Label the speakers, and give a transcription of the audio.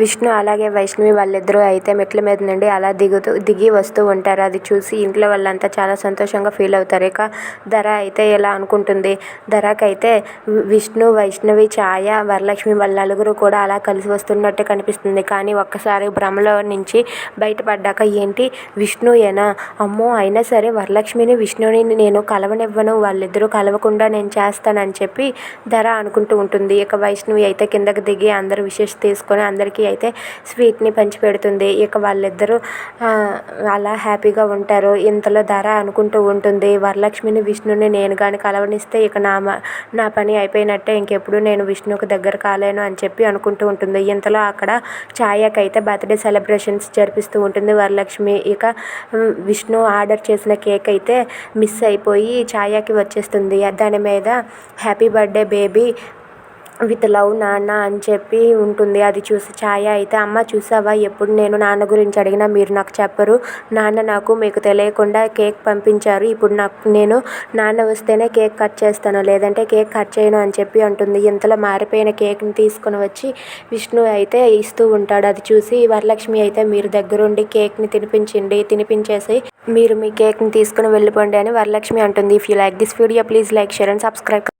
Speaker 1: విష్ణు అలాగే వైష్ణవి వాళ్ళిద్దరూ అయితే మెట్ల మీద నుండి అలా దిగి వస్తూ ఉంటారు. అది చూసి ఇంట్లో వాళ్ళంతా చాలా సంతోషంగా ఫీల్ అవుతారు. ఇక ధర అయితే ఎలా అనుకుంటుంది, ధరకైతే విష్ణు, వైష్ణవి, ఛాయ, వరలక్ష్మి వాళ్ళ నలుగురు కూడా అలా కలిసి వస్తున్నట్టు కనిపిస్తుంది. కానీ ఒక్కసారి భ్రమలో నుంచి బయటపడ్డాక ఏంటి విష్ణుయేనా, అమ్మో అయినా సరే వరలక్ష్మిని విష్ణుని నేను కలవనివ్వను, వాళ్ళిద్దరూ కలవకుండా నేను చేస్తానని చెప్పి ధర అనుకుంటూ ఉంటుంది. ఇక వైష్ణవి అయితే కిందకి దిగి అందరూ విషెస్ తీసుకొని అందరికీ అయితే స్వీట్ని పంచిపెడుతుంది. ఇక వాళ్ళిద్దరూ అలా హ్యాపీగా ఉంటారు. ఇంతలో ధర అనుకుంటూ ఉంటుంది, వరలక్ష్మిని విష్ణుని నేను కానీ కలవనిస్తే ఇక నా పని అయిపోయినట్టే, ఇంకెప్పుడు నేను విష్ణుకు దగ్గర కాలేను అని చెప్పి అనుకుంటూ ఉంటుంది. ఇంతలో అక్కడ ఛాయకైతే బర్త్డే సెలబ్రేషన్స్ జరిపిస్తూ ఉంటుంది వరలక్ష్మి. ఇక విష్ణు ఆర్డర్ చేసిన కేక్ అయితే మిస్ అయిపోయి ఛాయకి వచ్చేస్తుంది. దాని మీద happy birthday baby with love నాన్న అని చెప్పి ఉంటుంది. అది చూసి ఛాయ అయితే అమ్మ చూసావా, ఎప్పుడు నేను నాన్న గురించి అడిగినా మీరు నాకు చెప్పరు, నాన్న నాకు మీకు తెలియకుండా కేక్ పంపించారు, ఇప్పుడు నేను నాన్న వస్తేనే కేక్ కట్ చేస్తాను, లేదంటే కేక్ కట్ చేయను అని చెప్పి అంటుంది. ఇంతలో మారిపోయిన కేక్ని తీసుకుని వచ్చి విష్ణు అయితే ఇస్తూ ఉంటాడు. అది చూసి వరలక్ష్మి అయితే మీరు దగ్గరుండి కేక్ని తినిపించేసి మీరు మీ కేక్ని తీసుకుని వెళ్ళిపోండి అని వరలక్ష్మి అంటుంది. If you like this video please like, share and subscribe.